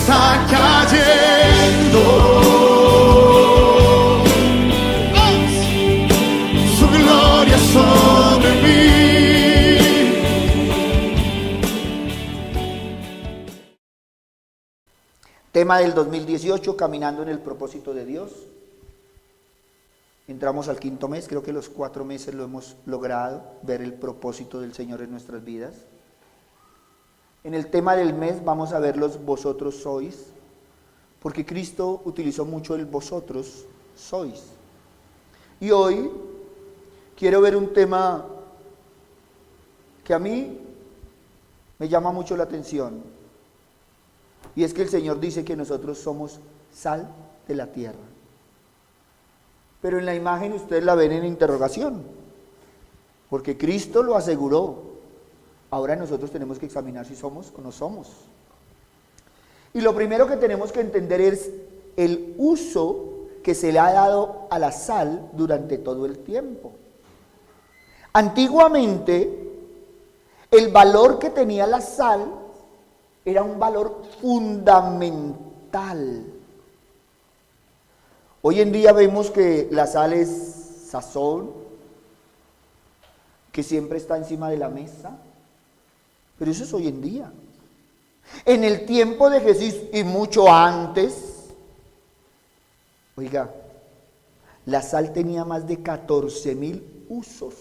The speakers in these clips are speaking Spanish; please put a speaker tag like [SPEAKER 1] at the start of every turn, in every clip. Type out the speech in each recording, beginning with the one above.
[SPEAKER 1] está cayendo. Su gloria sobre mí.
[SPEAKER 2] Tema del 2018, caminando en el propósito de Dios. Entramos al quinto mes, creo que los 4 meses lo hemos logrado, ver el propósito del Señor en nuestras vidas. En el tema del mes vamos a ver los vosotros sois, porque Cristo utilizó mucho el vosotros sois. Y hoy quiero ver un tema que a mí me llama mucho la atención, y es que el Señor dice que nosotros somos sal de la tierra. Pero en la imagen ustedes la ven en interrogación, porque Cristo lo aseguró. Ahora nosotros tenemos que examinar si somos o no somos. Y lo primero que tenemos que entender es el uso que se le ha dado a la sal durante todo el tiempo. Antiguamente, el valor que tenía la sal era un valor fundamental. Hoy en día vemos que la sal es sazón, que siempre está encima de la mesa, pero eso es hoy en día. En el tiempo de Jesús y mucho antes, oiga, la sal tenía más de 14,000 usos.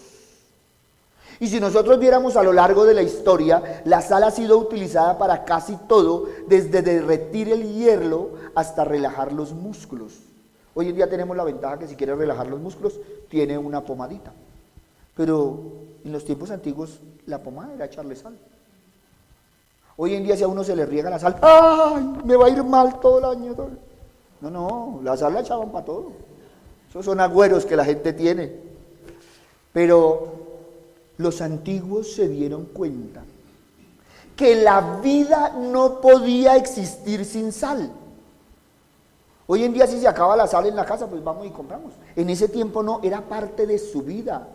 [SPEAKER 2] Y si nosotros viéramos a lo largo de la historia, la sal ha sido utilizada para casi todo, desde derretir el hielo hasta relajar los músculos. Hoy en día tenemos la ventaja que si quieres relajar los músculos, tiene una pomadita. Pero en los tiempos antiguos, la pomada era echarle sal. Hoy en día si a uno se le riega la sal, ¡ay! Me va a ir mal todo el año. No, la sal la echaban para todo. Esos son agüeros que la gente tiene. Pero los antiguos se dieron cuenta que la vida no podía existir sin sal. Hoy en día si se acaba la sal en la casa, pues vamos y compramos. En ese tiempo no, era parte de su vida.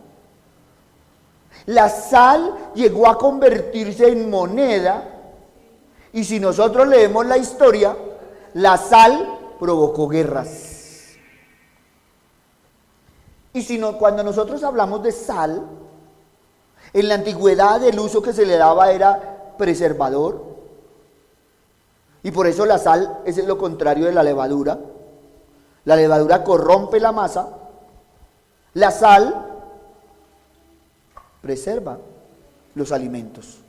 [SPEAKER 2] La sal llegó a convertirse en moneda, y si nosotros leemos la historia, la sal provocó guerras. Y si no, cuando nosotros hablamos de sal, en la antigüedad el uso que se le daba era preservador. Y por eso la sal es lo contrario de la levadura. La levadura corrompe la masa. La sal preserva los alimentos.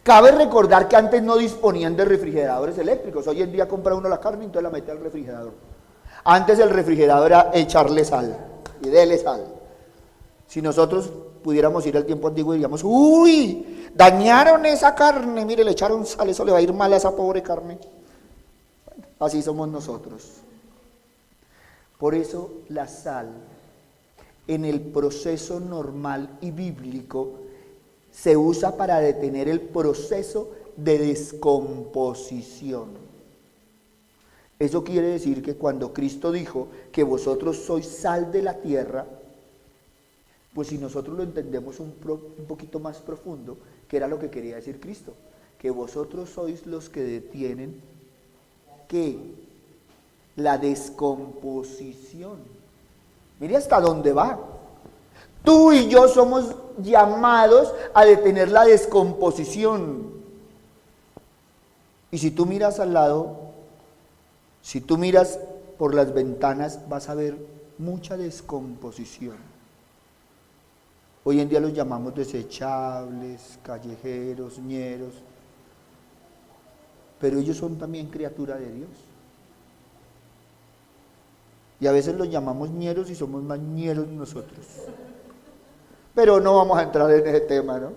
[SPEAKER 2] Cabe recordar que antes no disponían de refrigeradores eléctricos. Hoy en día compra uno la carne y entonces la mete al refrigerador. Antes el refrigerador era echarle sal y dele sal. Si nosotros pudiéramos ir al tiempo antiguo y diríamos, ¡uy! Dañaron esa carne, mire, le echaron sal, eso le va a ir mal a esa pobre carne. Bueno, así somos nosotros. Por eso la sal, en el proceso normal y bíblico, se usa para detener el proceso de descomposición. Eso quiere decir que cuando Cristo dijo que vosotros sois sal de la tierra, pues si nosotros lo entendemos un poquito más profundo, ¿qué era lo que quería decir Cristo? Que vosotros sois los que detienen ¿qué? La descomposición. Mire hasta dónde va. Tú y yo somos llamados a detener la descomposición. Y si tú miras al lado, si tú miras por las ventanas, vas a ver mucha descomposición. Hoy en día los llamamos desechables, callejeros, ñeros, pero ellos son también criatura de Dios. Y a veces los llamamos ñeros y somos más ñeros nosotros. Pero no vamos a entrar en ese tema, ¿no?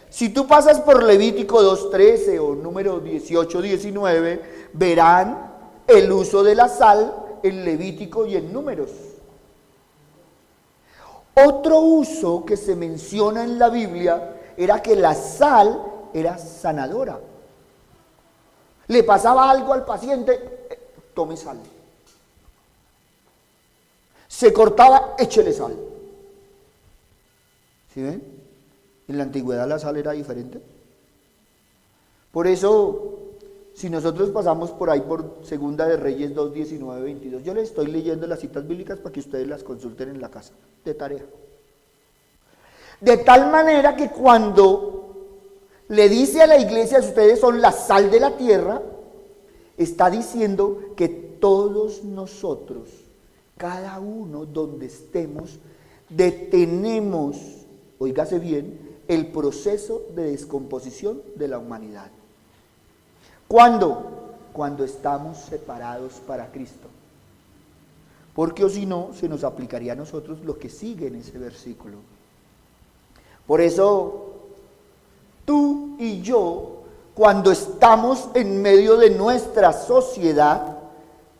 [SPEAKER 2] Si tú pasas por Levítico 2:13 o número 18:19, verán el uso de la sal en Levítico y en Números. Otro uso que se menciona en la Biblia era que la sal era sanadora. Le pasaba algo al paciente, tome sal. Se cortaba, échele sal. ¿Sí ven? En la antigüedad la sal era diferente. Por eso si nosotros pasamos por ahí por Segunda de Reyes 2, 19, 22, yo les estoy leyendo las citas bíblicas para que ustedes las consulten en la casa, de tarea. De tal manera que cuando le dice a la iglesia, ustedes son la sal de la tierra, está diciendo que todos nosotros, cada uno donde estemos, detenemos, óigase bien, el proceso de descomposición de la humanidad. ¿Cuándo? Cuando estamos separados para Cristo. Porque o si no, se nos aplicaría a nosotros lo que sigue en ese versículo. Por eso, tú y yo, cuando estamos en medio de nuestra sociedad,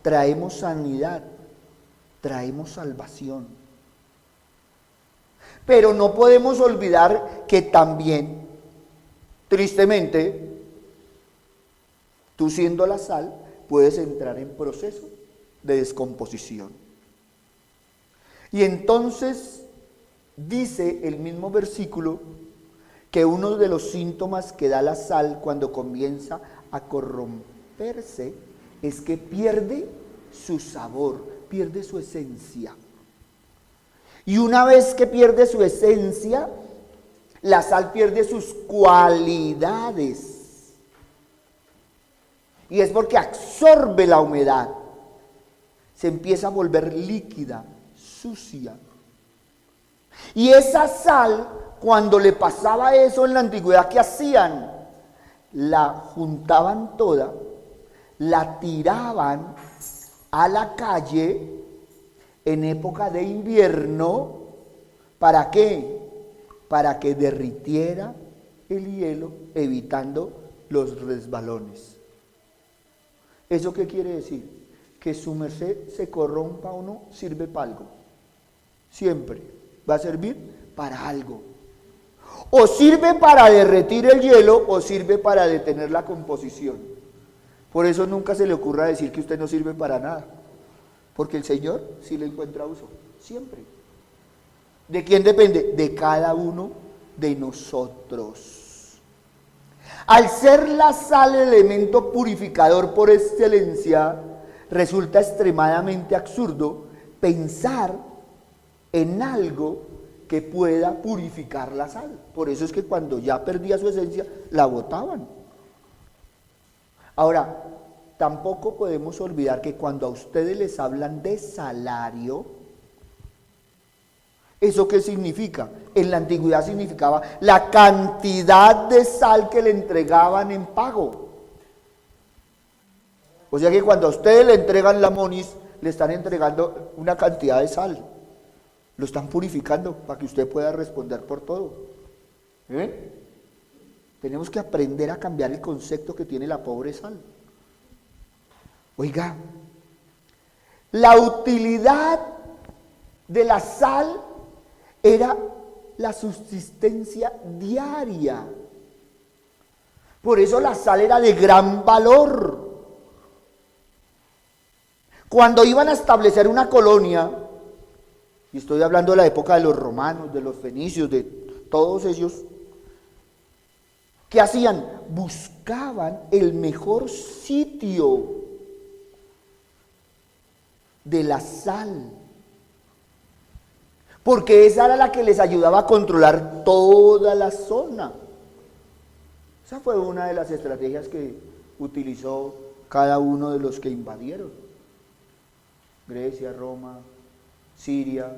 [SPEAKER 2] traemos sanidad, traemos salvación. Pero no podemos olvidar que también, tristemente, tú siendo la sal, puedes entrar en proceso de descomposición. Y entonces dice el mismo versículo que uno de los síntomas que da la sal cuando comienza a corromperse es que pierde su sabor, pierde su esencia. Y una vez que pierde su esencia, la sal pierde sus cualidades. Y es porque absorbe la humedad. Se empieza a volver líquida, sucia. Y esa sal, cuando le pasaba eso en la antigüedad, ¿qué hacían? La juntaban toda, la tiraban a la calle en época de invierno. ¿Para qué? Para que derritiera el hielo, evitando los resbalones. ¿Eso qué quiere decir? Que su merced se corrompa o no, sirve para algo. Siempre va a servir para algo. O sirve para derretir el hielo o sirve para detener la composición. Por eso nunca se le ocurra decir que usted no sirve para nada. Porque el Señor sí le encuentra uso, siempre. ¿De quién depende? De cada uno de nosotros. Al ser la sal el elemento purificador por excelencia, resulta extremadamente absurdo pensar en algo que pueda purificar la sal. Por eso es que cuando ya perdía su esencia, la botaban. Ahora, tampoco podemos olvidar que cuando a ustedes les hablan de salario, ¿eso qué significa? En la antigüedad significaba la cantidad de sal que le entregaban en pago. O sea que cuando a ustedes le entregan la monis, le están entregando una cantidad de sal. Lo están purificando para que usted pueda responder por todo. Tenemos que aprender a cambiar el concepto que tiene la pobre sal. Oiga, la utilidad de la sal era la subsistencia diaria. Por eso la sal era de gran valor. Cuando iban a establecer una colonia, y estoy hablando de la época de los romanos, de los fenicios, de todos ellos, ¿qué hacían? Buscaban el mejor sitio de la sal, porque esa era la que les ayudaba a controlar toda la zona. Esa fue una de las estrategias que utilizó cada uno de los que invadieron. Grecia, Roma, Siria,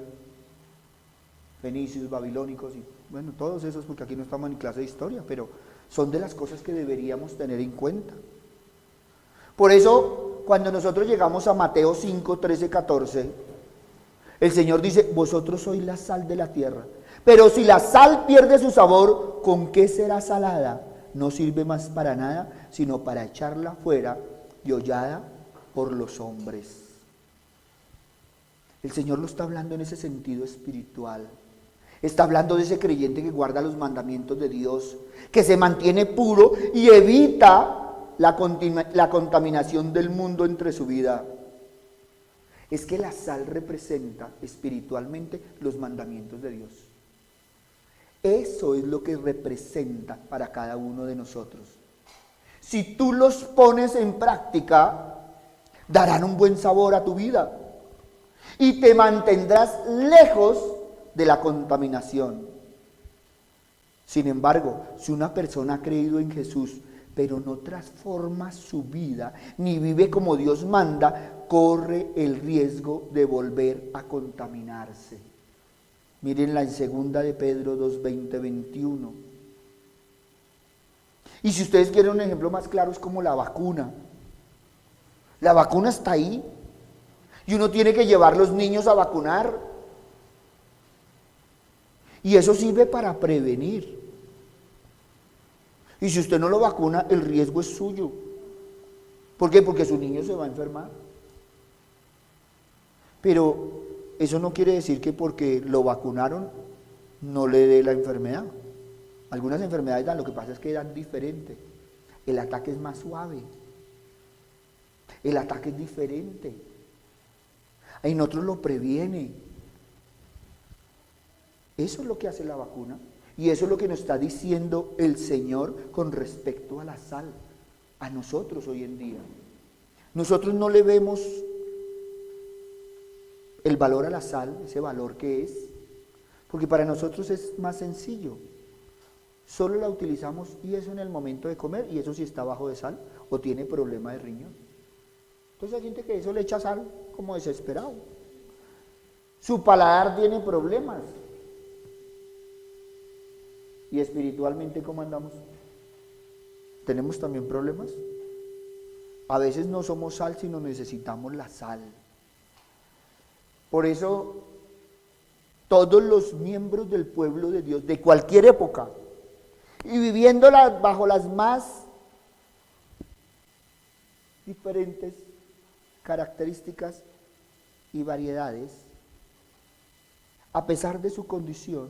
[SPEAKER 2] fenicios, babilónicos, y bueno, todos esos, porque aquí no estamos en clase de historia, pero son de las cosas que deberíamos tener en cuenta. Por eso, cuando nosotros llegamos a Mateo 5, 13, 14, el Señor dice, vosotros sois la sal de la tierra, pero si la sal pierde su sabor, ¿con qué será salada? No sirve más para nada, sino para echarla fuera y hollada por los hombres. El Señor lo está hablando en ese sentido espiritual. Está hablando de ese creyente que guarda los mandamientos de Dios, que se mantiene puro y evita la contaminación del mundo entre su vida. Es que la sal representa espiritualmente los mandamientos de Dios. Eso es lo que representa para cada uno de nosotros. si tú los pones en práctica, darán un buen sabor a tu vida y te mantendrás lejos de la contaminación. Sin embargo, si una persona ha creído en Jesús, pero no transforma su vida, ni vive como Dios manda, corre el riesgo de volver a contaminarse. Mírenla en 2 de Pedro 2, 20, 21. Y si ustedes quieren un ejemplo más claro, es como la vacuna. La vacuna está ahí. Y uno tiene que llevar a los niños a vacunar. Y eso sirve para prevenir. Y si usted no lo vacuna, el riesgo es suyo. ¿Por qué? Porque su niño se va a enfermar. Pero eso no quiere decir que porque lo vacunaron no le dé la enfermedad. Algunas enfermedades dan, lo que pasa es que dan diferente. El ataque es más suave. El ataque es diferente. En otros lo previene. Eso es lo que hace la vacuna. Y eso es lo que nos está diciendo el Señor con respecto a la sal, a nosotros hoy en día. Nosotros no le vemos el valor a la sal, ese valor que es, porque para nosotros es más sencillo. Solo la utilizamos y eso en el momento de comer, y eso si está bajo de sal o tiene problema de riñón. Entonces hay gente que eso le echa sal como desesperado. Su paladar tiene problemas. ¿Y espiritualmente cómo andamos? ¿Tenemos también problemas? A veces no somos sal, sino necesitamos la sal. Por eso, todos los miembros del pueblo de Dios, de cualquier época, y viviéndola bajo las más diferentes características y variedades, a pesar de su condición,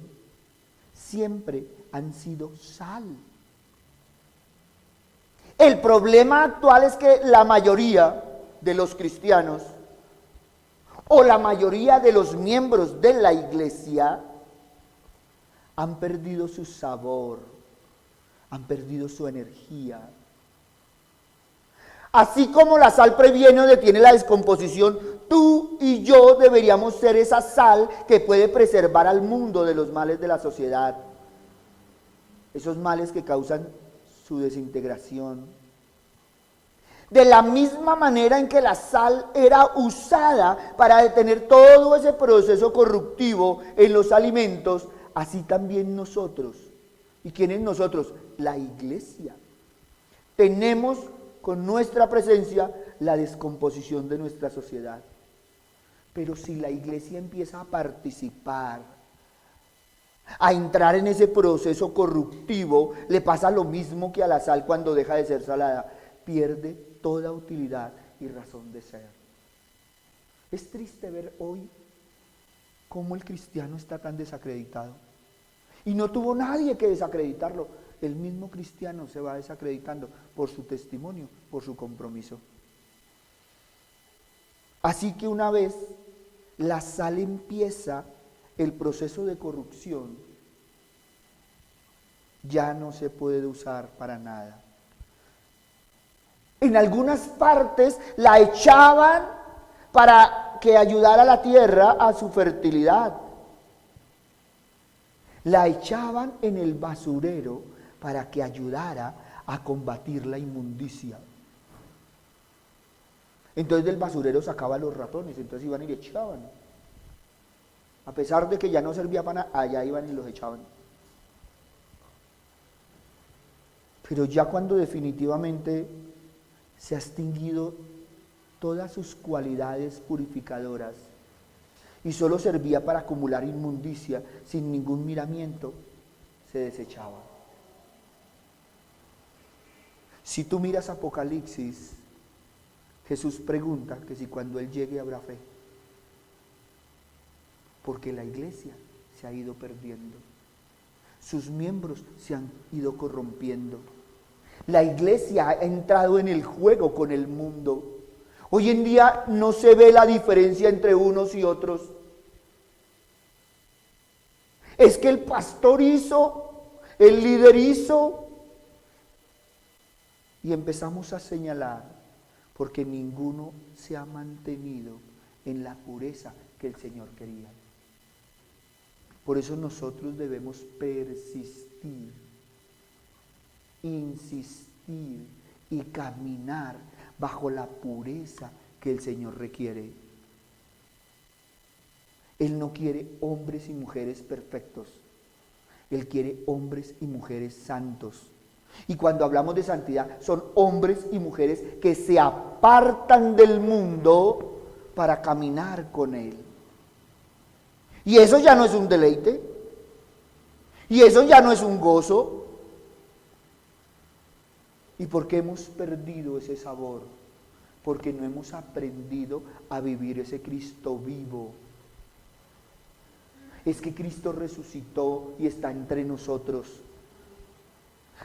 [SPEAKER 2] siempre han sido sal. El problema actual es que la mayoría de los cristianos o la mayoría de los miembros de la iglesia han perdido su sabor, han perdido su energía. Así como la sal previene o detiene la descomposición, tú y yo deberíamos ser esa sal que puede preservar al mundo de los males de la sociedad. Esos males que causan su desintegración. De la misma manera en que la sal era usada para detener todo ese proceso corruptivo en los alimentos, así también nosotros. ¿Y quién es nosotros? La iglesia. Tenemos con nuestra presencia la descomposición de nuestra sociedad. Pero si la iglesia empieza a participar, a entrar en ese proceso corruptivo, le pasa lo mismo que a la sal cuando deja de ser salada, pierde toda utilidad y razón de ser. Es triste ver hoy cómo el cristiano está tan desacreditado. Y no tuvo nadie que desacreditarlo. El mismo cristiano se va desacreditando por su testimonio, por su compromiso. Así que una vez la sal empieza el proceso de corrupción, ya no se puede usar para nada. En algunas partes la echaban para que ayudara a la tierra a su fertilidad. La echaban en el basurero para que ayudara a combatir la inmundicia. Entonces del basurero sacaban los ratones, entonces iban y le echaban. A pesar de que ya no servía para nada, allá iban y los echaban. Pero ya cuando definitivamente se ha extinguido todas sus cualidades purificadoras y solo servía para acumular inmundicia sin ningún miramiento, se desechaba. Si tú miras Apocalipsis, Jesús pregunta que si cuando Él llegue habrá fe, porque la iglesia se ha ido perdiendo, sus miembros se han ido corrompiendo, la iglesia ha entrado en el juego con el mundo. Hoy en día no se ve la diferencia entre unos y otros. Es que el pastor hizo, el líder hizo, Y empezamos a señalar porque ninguno se ha mantenido en la pureza que el Señor quería. Por eso nosotros debemos persistir, insistir y caminar bajo la pureza que el Señor requiere. Él no quiere hombres y mujeres perfectos. Él quiere hombres y mujeres santos. Y cuando hablamos de santidad, son hombres y mujeres que se apartan del mundo para caminar con Él. Y eso ya no es un deleite. Y eso ya no es un gozo. ¿Y por qué hemos perdido ese sabor? Porque no hemos aprendido a vivir ese Cristo vivo. Es que Cristo resucitó y está entre nosotros.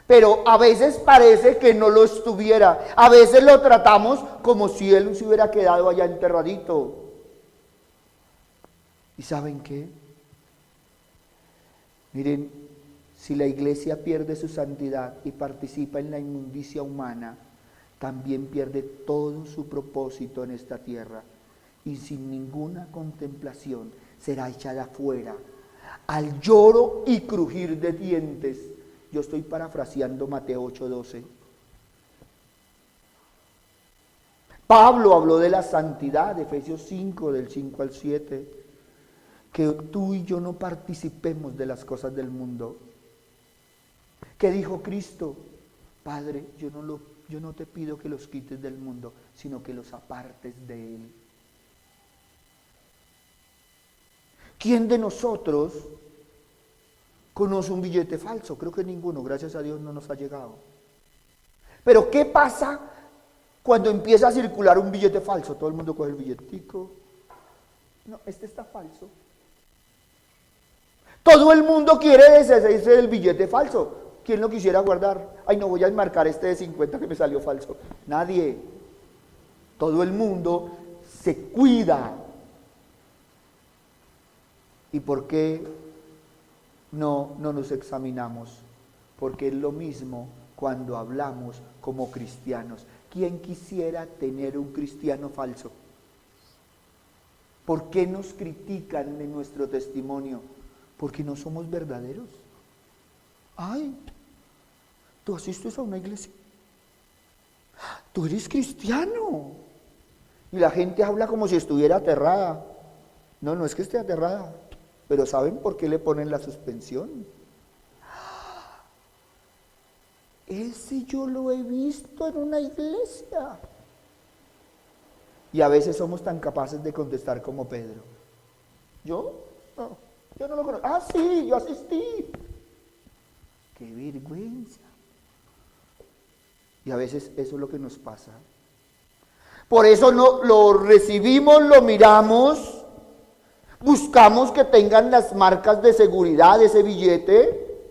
[SPEAKER 2] Pero a veces parece que no lo estuviera. A veces lo tratamos como si Él se hubiera quedado allá enterradito. ¿Y saben qué? Miren, si la iglesia pierde su santidad y participa en la inmundicia humana, también pierde todo su propósito en esta tierra. Y sin ninguna contemplación será echada afuera, al lloro y crujir de dientes. Yo estoy parafraseando Mateo 8:12. Pablo habló de la santidad, de Efesios 5, del 5 al 7, que tú y yo no participemos de las cosas del mundo. ¿Qué dijo Cristo? Padre, yo no te pido que los quites del mundo, sino que los apartes de él. ¿Quién de nosotros conoce un billete falso? Creo que ninguno, gracias a Dios no nos ha llegado. Pero ¿qué pasa cuando empieza a circular un billete falso? Todo el mundo coge el billetico. No, este está falso. Todo el mundo quiere deshacerse del billete falso. ¿Quién lo quisiera guardar? Ay, no voy a enmarcar este de 50 que me salió falso. Nadie. Todo el mundo se cuida. ¿Y por qué no nos examinamos? Porque es lo mismo cuando hablamos como cristianos. ¿Quién quisiera tener un cristiano falso? ¿Por qué nos critican en nuestro testimonio? Porque no somos verdaderos. Ay, tú asistes a una iglesia. Tú eres cristiano. Y la gente habla como si estuviera aterrada. No, no es que esté aterrada. Pero ¿saben por qué le ponen la suspensión? Ese yo lo he visto en una iglesia. Y a veces somos tan capaces de contestar como Pedro. ¿Yo? No, yo no lo conozco. Ah, sí, yo asistí. ¡Qué vergüenza! Y a veces eso es lo que nos pasa. Por eso no lo recibimos, lo miramos. Buscamos que tengan las marcas de seguridad de ese billete.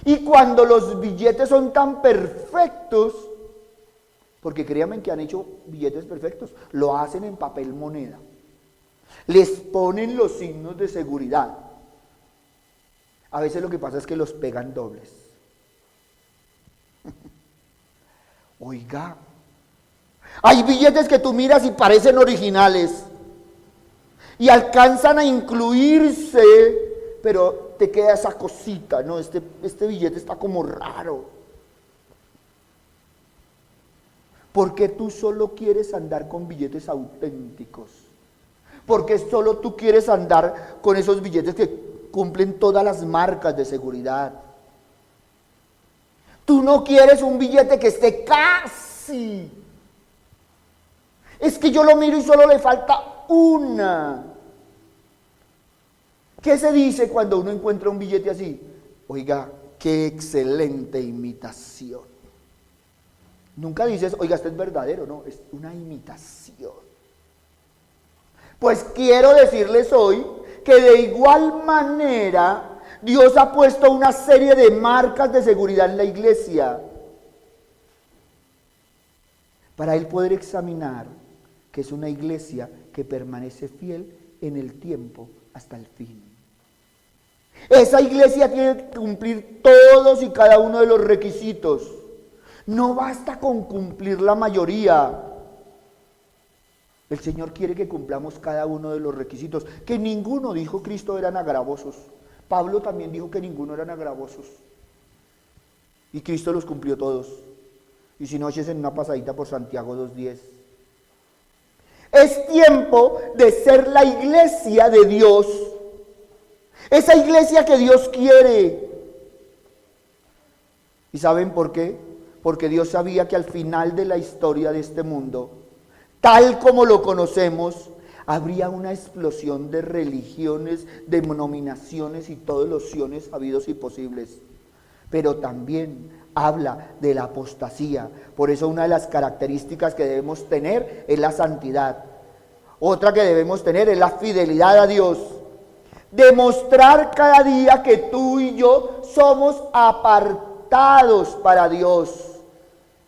[SPEAKER 2] Y cuando los billetes son tan perfectos, porque créanme que han hecho billetes perfectos, lo hacen en papel moneda. Les ponen los signos de seguridad. A veces lo que pasa es que los pegan dobles. Oiga, hay billetes que tú miras y parecen originales y alcanzan a incluirse, pero te queda esa cosita, ¿no? Este billete está como raro. Porque tú solo quieres andar con billetes auténticos. Porque solo tú quieres andar con esos billetes que cumplen todas las marcas de seguridad. Tú no quieres un billete que esté casi. Es que yo lo miro y solo le falta una. ¿Qué se dice cuando uno encuentra un billete así? Oiga, qué excelente imitación. Nunca dices, oiga, este es verdadero, no, es una imitación. Pues quiero decirles hoy que de igual manera Dios ha puesto una serie de marcas de seguridad en la iglesia para Él poder examinar que es una iglesia que permanece fiel en el tiempo hasta el fin. Esa iglesia tiene que cumplir todos y cada uno de los requisitos. No basta con cumplir la mayoría. El Señor quiere que cumplamos cada uno de los requisitos, que ninguno, dijo Cristo, eran agravosos. Pablo también dijo que ninguno eran agravosos. Y Cristo los cumplió todos. Y si no, echen una pasadita por Santiago 2:10. Es tiempo de ser la iglesia de Dios. Esa iglesia que Dios quiere. ¿Y saben por qué? Porque Dios sabía que al final de la historia de este mundo, tal como lo conocemos, habría una explosión de religiones, de denominaciones y todos los siones habidos y posibles. Pero también habla de la apostasía. Por eso una de las características que debemos tener es la santidad. Otra que debemos tener es la fidelidad a Dios. Demostrar cada día que tú y yo somos apartados para Dios.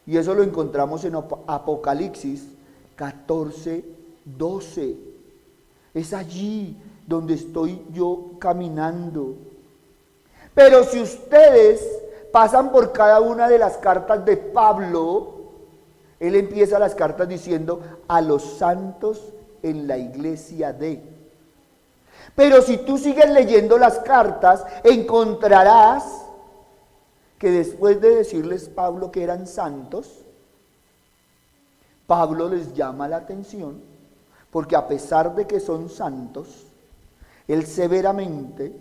[SPEAKER 2] Y eso lo encontramos en Apocalipsis 14:12. Es allí donde estoy yo caminando. Pero si ustedes pasan por cada una de las cartas de Pablo, él empieza las cartas diciendo a los santos en la iglesia de. Pero si tú sigues leyendo las cartas, encontrarás que después de decirles Pablo que eran santos, Pablo les llama la atención, porque a pesar de que son santos, él severamente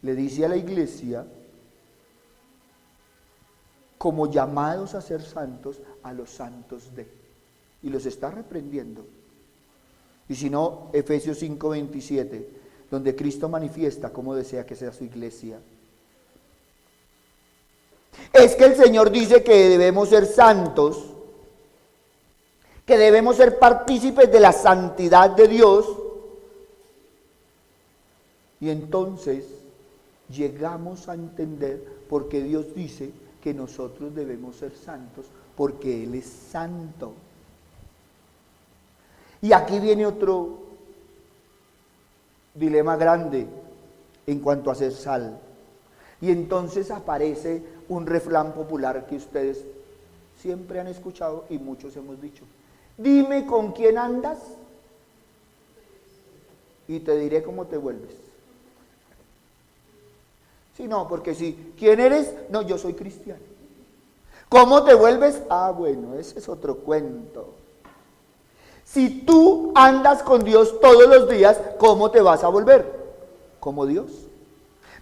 [SPEAKER 2] le dice a la iglesia, como llamados a ser santos, a los santos de. Y los está reprendiendo. Y si no, Efesios 5:27, donde Cristo manifiesta cómo desea que sea su iglesia. Es que el Señor dice que debemos ser santos, que debemos ser partícipes de la santidad de Dios. Y entonces llegamos a entender por qué Dios dice que nosotros debemos ser santos, porque Él es santo. Y aquí viene otro dilema grande en cuanto a ser sal. Y entonces aparece un refrán popular que ustedes siempre han escuchado y muchos hemos dicho. Dime con quién andas y te diré cómo te vuelves. Si no, porque si, ¿quién eres? No, yo soy cristiano. ¿Cómo te vuelves? Ah, bueno, ese es otro cuento. Si tú andas con Dios todos los días, ¿cómo te vas a volver? Como Dios.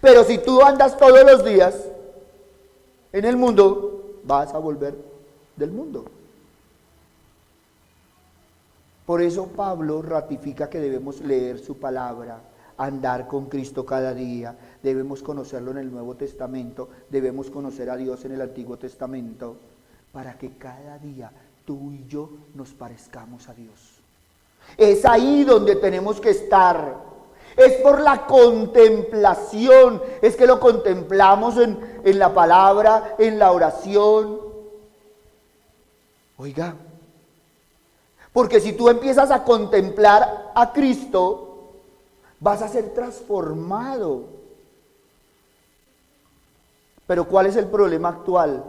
[SPEAKER 2] Pero si tú andas todos los días en el mundo, vas a volver del mundo. Por eso Pablo ratifica que debemos leer su palabra, andar con Cristo cada día, debemos conocerlo en el Nuevo Testamento, debemos conocer a Dios en el Antiguo Testamento, para que cada día tú y yo nos parezcamos a Dios. Es ahí donde tenemos que estar. Es por la contemplación, es que lo contemplamos en la palabra, en la oración. Oiga, porque si tú empiezas a contemplar a Cristo, vas a ser transformado. Pero ¿cuál es el problema actual?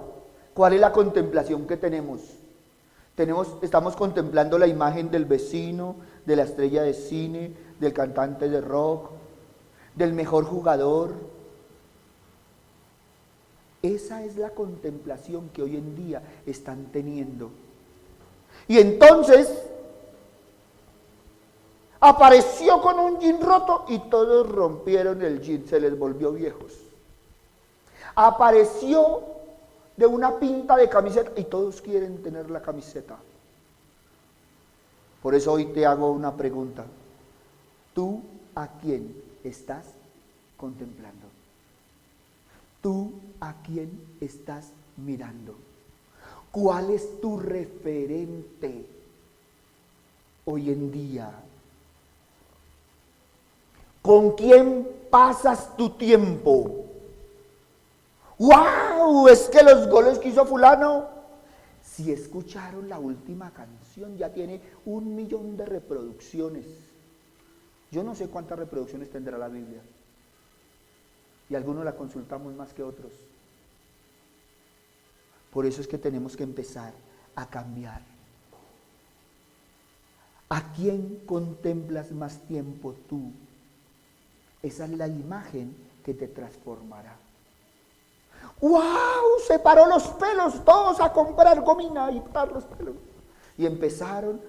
[SPEAKER 2] ¿Cuál es la contemplación que tenemos? Estamos contemplando la imagen del vecino, de la estrella de cine, del cantante de rock, del mejor jugador. Esa es la contemplación que hoy en día están teniendo. Y entonces apareció con un jean roto y todos rompieron el jean, se les volvió viejos. Apareció de una pinta de camiseta y todos quieren tener la camiseta. Por eso hoy te hago una pregunta. ¿Tú a quién estás contemplando? ¿Tú a quién estás mirando? ¿Cuál es tu referente hoy en día? ¿Con quién pasas tu tiempo? ¡Wow! Es que los goles que hizo fulano. Si escucharon la última canción, ya tiene 1 millón de reproducciones. Yo no sé cuántas reproducciones tendrá la Biblia. y algunos la consultamos más que otros. Por eso es que tenemos que empezar a cambiar. ¿A quién contemplas más tiempo tú? Esa es la imagen que te transformará. ¡Wow! Se paró los pelos, todos a comprar gomina y parar los pelos. Y empezaron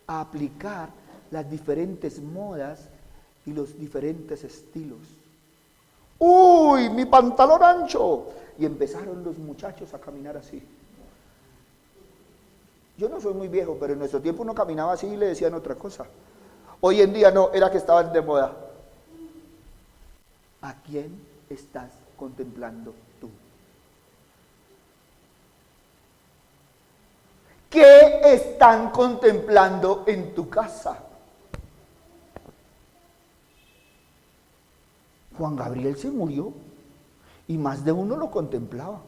[SPEAKER 2] a aplicar las diferentes modas y los diferentes estilos. ¡Uy, mi pantalón ancho! Y empezaron los muchachos a caminar así. Yo no soy muy viejo, pero en nuestro tiempo uno caminaba así y le decían otra cosa. Hoy en día no, era que estaban de moda. ¿A quién estás contemplando tú? ¿Qué están contemplando en tu casa? Juan Gabriel se murió y más de uno lo contemplaba.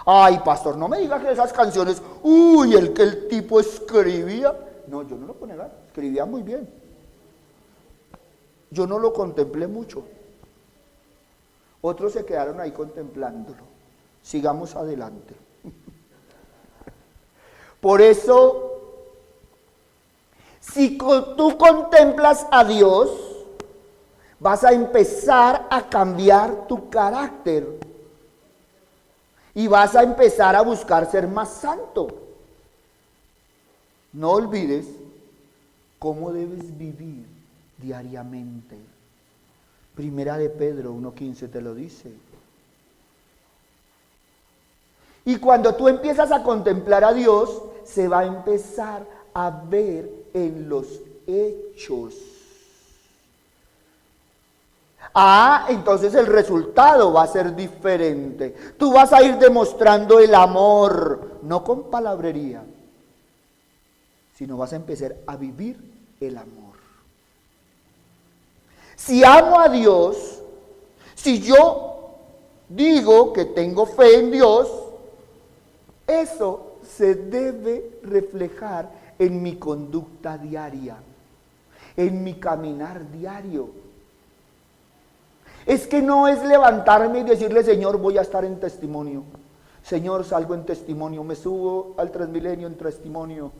[SPEAKER 2] Ay, pastor, no me diga que esas canciones, uy, el que el tipo escribía. No, yo no lo puedo negar, escribía muy bien. Yo no lo contemplé mucho. Otros se quedaron ahí contemplándolo. Sigamos adelante. Por eso, si tú contemplas a Dios, vas a empezar a cambiar tu carácter y vas a empezar a buscar ser más santo. No olvides cómo debes vivir diariamente. Primera de Pedro 1:15 te lo dice. Y cuando tú empiezas a contemplar a Dios, se va a empezar a ver en los hechos. Entonces el resultado va a ser diferente. Tú vas a ir demostrando el amor, no con palabrería, sino vas a empezar a vivir el amor. Si amo a Dios, si yo digo que tengo fe en Dios, eso se debe reflejar en mi conducta diaria, en mi caminar diario. Es que no es levantarme y decirle, Señor, voy a estar en testimonio. Señor, salgo en testimonio, me subo al Transmilenio en testimonio.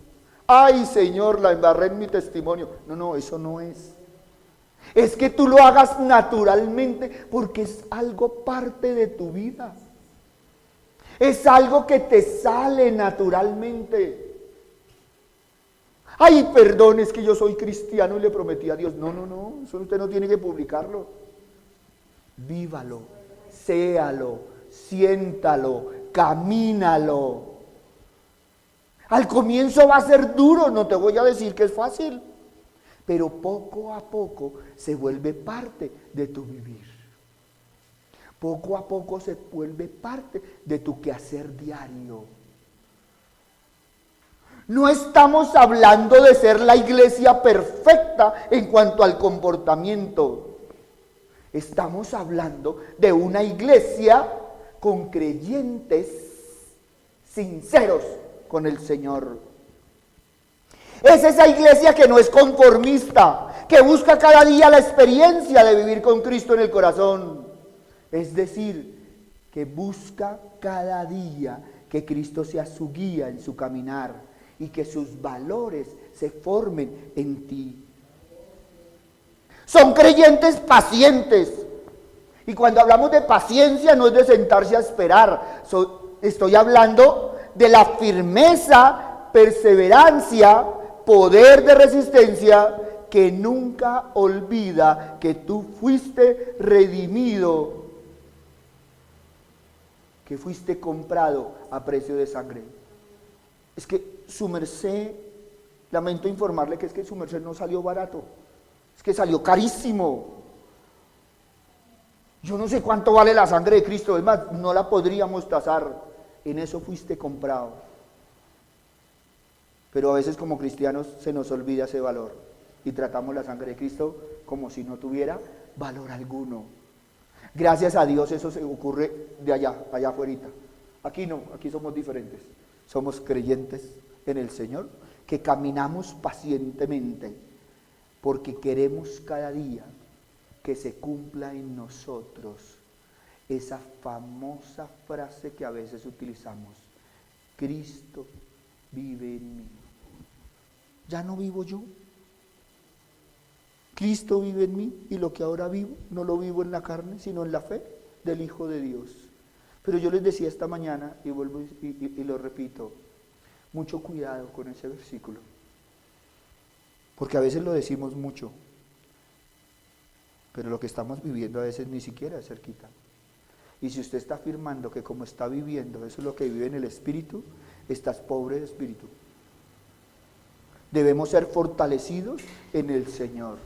[SPEAKER 2] Ay, Señor, la embarré en mi testimonio. No, eso no es. Es que tú lo hagas naturalmente porque es algo parte de tu vida. Es algo que te sale naturalmente. Ay, perdón, es que yo soy cristiano y le prometí a Dios. No, eso usted no tiene que publicarlo. Vívalo, séalo, siéntalo, camínalo. Al comienzo va a ser duro, no te voy a decir que es fácil, pero poco a poco se vuelve parte de tu vivir. Poco a poco se vuelve parte de tu quehacer diario. No estamos hablando de ser la iglesia perfecta en cuanto al comportamiento. Estamos hablando de una iglesia con creyentes sinceros con el Señor. Es esa iglesia que no es conformista, que busca cada día la experiencia de vivir con Cristo en el corazón. Es decir, que busca cada día que Cristo sea su guía en su caminar y que sus valores se formen en ti. Son creyentes pacientes. Y cuando hablamos de paciencia no es de sentarse a esperar. Estoy hablando de la firmeza, perseverancia, poder de resistencia que nunca olvida que tú fuiste redimido, que fuiste comprado a precio de sangre. Es que su merced, lamento informarle que es que su merced no salió barato. Es que salió carísimo. Yo no sé cuánto vale la sangre de Cristo, es más, no la podríamos tasar. En eso fuiste comprado. Pero a veces como cristianos se nos olvida ese valor y tratamos la sangre de Cristo como si no tuviera valor alguno. Gracias a Dios eso se ocurre de allá afuera. Aquí no, aquí somos diferentes. Somos creyentes en el Señor que caminamos pacientemente porque queremos cada día que se cumpla en nosotros esa famosa frase que a veces utilizamos: Cristo vive en mí. Ya no vivo yo. Cristo vive en mí, y lo que ahora vivo, no lo vivo en la carne, sino en la fe del Hijo de Dios. Pero yo les decía esta mañana, y vuelvo y lo repito, mucho cuidado con ese versículo, porque a veces lo decimos mucho, pero lo que estamos viviendo a veces ni siquiera es cerquita. Y si usted está afirmando que como está viviendo, eso es lo que vive en el Espíritu, estás pobre de espíritu. Debemos ser fortalecidos en el Señor.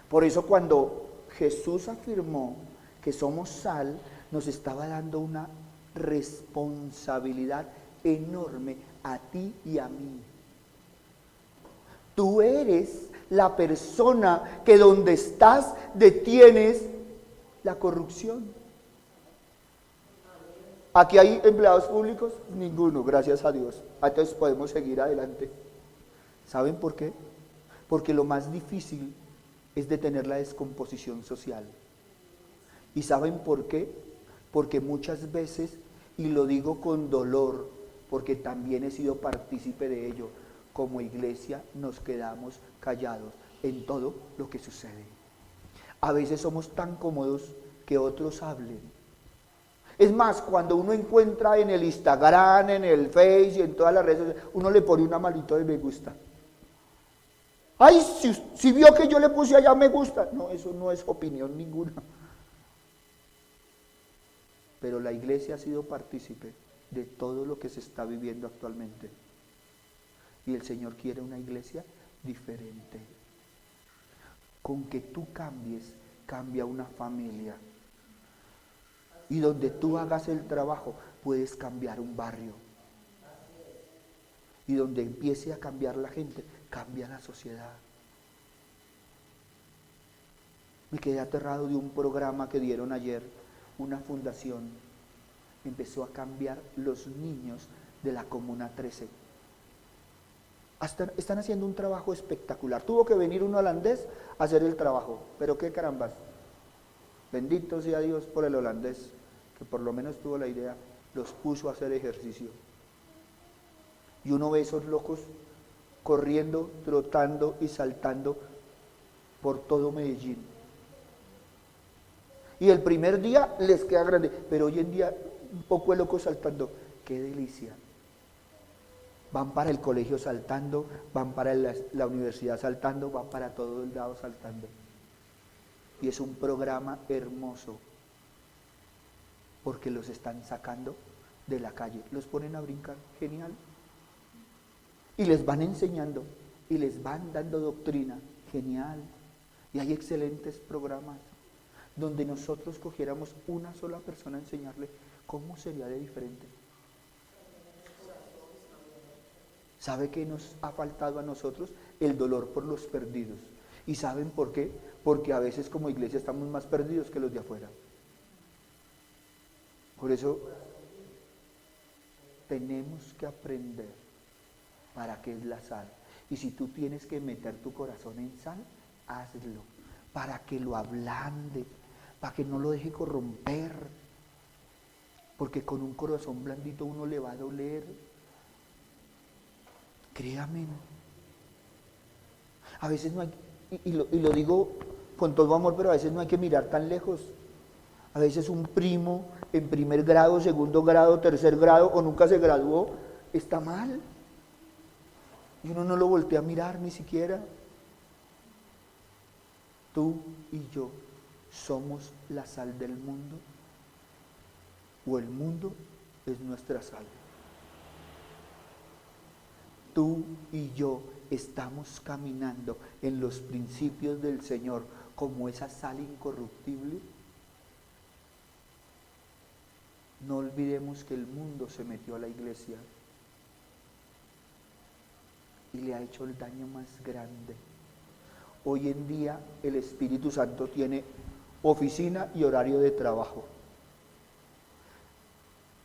[SPEAKER 2] Por eso cuando Jesús afirmó que somos sal, nos estaba dando una responsabilidad enorme a ti y a mí. Tú eres la persona que donde estás detienes la corrupción. ¿Aquí hay empleados públicos? Ninguno, gracias a Dios. Entonces podemos seguir adelante. ¿Saben por qué? Porque lo más difícil es detener la descomposición social. ¿Y saben por qué? Porque muchas veces, y lo digo con dolor, porque también he sido partícipe de ello, como iglesia nos quedamos callados en todo lo que sucede. A veces somos tan cómodos que otros hablen. Es más, cuando uno encuentra en el Instagram, en el Face y en todas las redes sociales, uno le pone una manito de me gusta. Ay, si vio que yo le puse allá me gusta. No, eso no es opinión ninguna. Pero la iglesia ha sido partícipe de todo lo que se está viviendo actualmente. Y el Señor quiere una iglesia diferente. Con que tú cambies, cambia una familia. Y donde tú hagas el trabajo, puedes cambiar un barrio. Y donde empiece a cambiar la gente, cambia la sociedad. Me quedé aterrado de un programa que dieron ayer, una fundación. Empezó a cambiar los niños de la Comuna 13. Están haciendo un trabajo espectacular. Tuvo que venir un holandés a hacer el trabajo, pero qué carambas. Bendito sea Dios por el holandés, que por lo menos tuvo la idea, los puso a hacer ejercicio. Y uno ve esos locos corriendo, trotando y saltando por todo Medellín. Y el primer día les queda grande, pero hoy en día un poco de locos saltando. ¡Qué delicia! Van para el colegio saltando, van para la universidad saltando, van para todo el lado saltando. Y es un programa hermoso, porque los están sacando de la calle, los ponen a brincar, genial. Y les van enseñando, y les van dando doctrina, genial. Y hay excelentes programas, donde nosotros cogiéramos una sola persona a enseñarle, ¿cómo sería de diferente? ¿Sabe qué nos ha faltado a nosotros? El dolor por los perdidos. ¿Y saben por qué? Porque a veces como iglesia estamos más perdidos que los de afuera. Por eso tenemos que aprender para qué es la sal. Y si tú tienes que meter tu corazón en sal, hazlo, para que lo ablande, para que no lo deje corromper. Porque con un corazón blandito uno le va a doler. Créame. A veces no hay, y lo digo con todo amor, pero a veces no hay que mirar tan lejos. A veces un primo en primer grado, segundo grado, tercer grado o nunca se graduó, está mal. Y uno no lo voltea a mirar ni siquiera. Tú y yo somos la sal del mundo, o el mundo es nuestra sal. Tú y yo estamos caminando en los principios del Señor como esa sal incorruptible. No olvidemos que el mundo se metió a la iglesia y le ha hecho el daño más grande. Hoy en día el Espíritu Santo tiene oficina y horario de trabajo.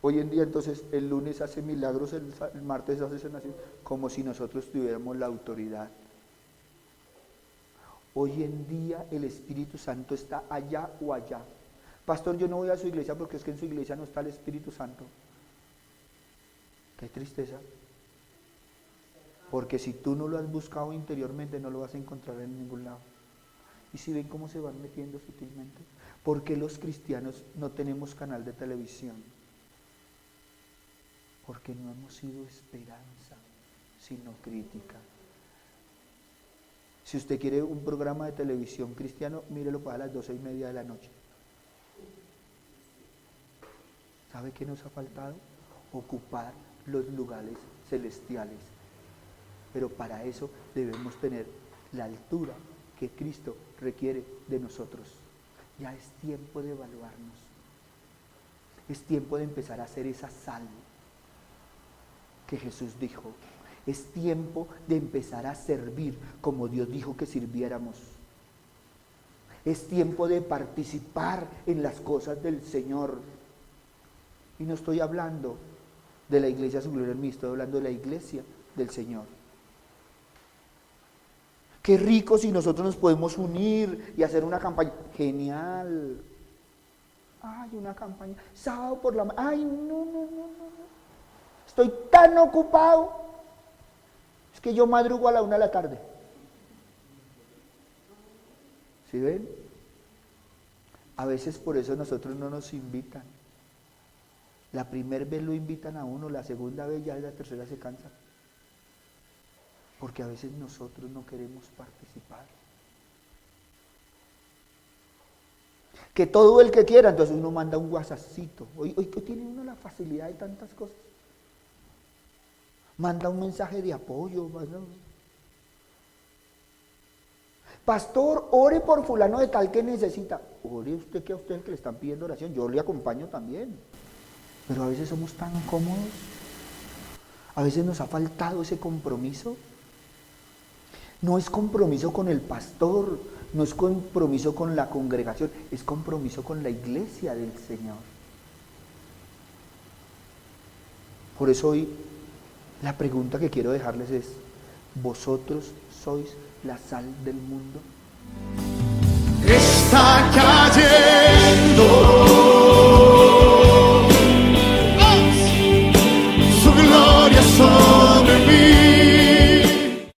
[SPEAKER 2] Hoy en día entonces el lunes hace milagros, el martes hace sanación, como si nosotros tuviéramos la autoridad. Hoy en día el Espíritu Santo está allá o allá, Pastor, yo no voy a su iglesia porque es que en su iglesia no está el Espíritu Santo. Qué tristeza. Porque si tú no lo has buscado interiormente, no lo vas a encontrar en ningún lado. ¿Y si ven cómo se van metiendo sutilmente? ¿Por qué los cristianos no tenemos canal de televisión? Porque no hemos sido esperanza, sino crítica. Si usted quiere un programa de televisión cristiano, mírelo para las 12:30 de la noche. ¿Sabe qué nos ha faltado? Ocupar los lugares celestiales. Pero para eso debemos tener la altura que Cristo requiere de nosotros. Ya es tiempo de evaluarnos. Es tiempo de empezar a hacer esa sal que Jesús dijo. Es tiempo de empezar a servir como Dios dijo que sirviéramos. Es tiempo de participar en las cosas del Señor. Y no estoy hablando de la iglesia Su Gloria en mí, estoy hablando de la iglesia del Señor. Qué rico si nosotros nos podemos unir y hacer una campaña. Genial. Ay, una campaña. Sábado por la mañana. Ay, no. Estoy tan ocupado. Es que yo madrugo a la 1 de la tarde. ¿Sí ven? A veces por eso nosotros no nos invitan. La primera vez lo invitan a uno, la segunda vez ya, la tercera se cansa. Porque a veces nosotros no queremos participar. Que todo el que quiera, entonces uno manda un WhatsAppcito. Hoy que tiene uno la facilidad de tantas cosas. Manda un mensaje de apoyo. Pastor, ore por fulano de tal que necesita. Ore usted, que a usted es el que le están pidiendo oración. Yo le acompaño también. Pero a veces somos tan cómodos. A veces nos ha faltado ese compromiso. No es compromiso con el pastor, no es compromiso con la congregación, es compromiso con la iglesia del Señor. Por eso hoy la pregunta que quiero dejarles es: ¿vosotros sois la sal del mundo?
[SPEAKER 1] Esta calle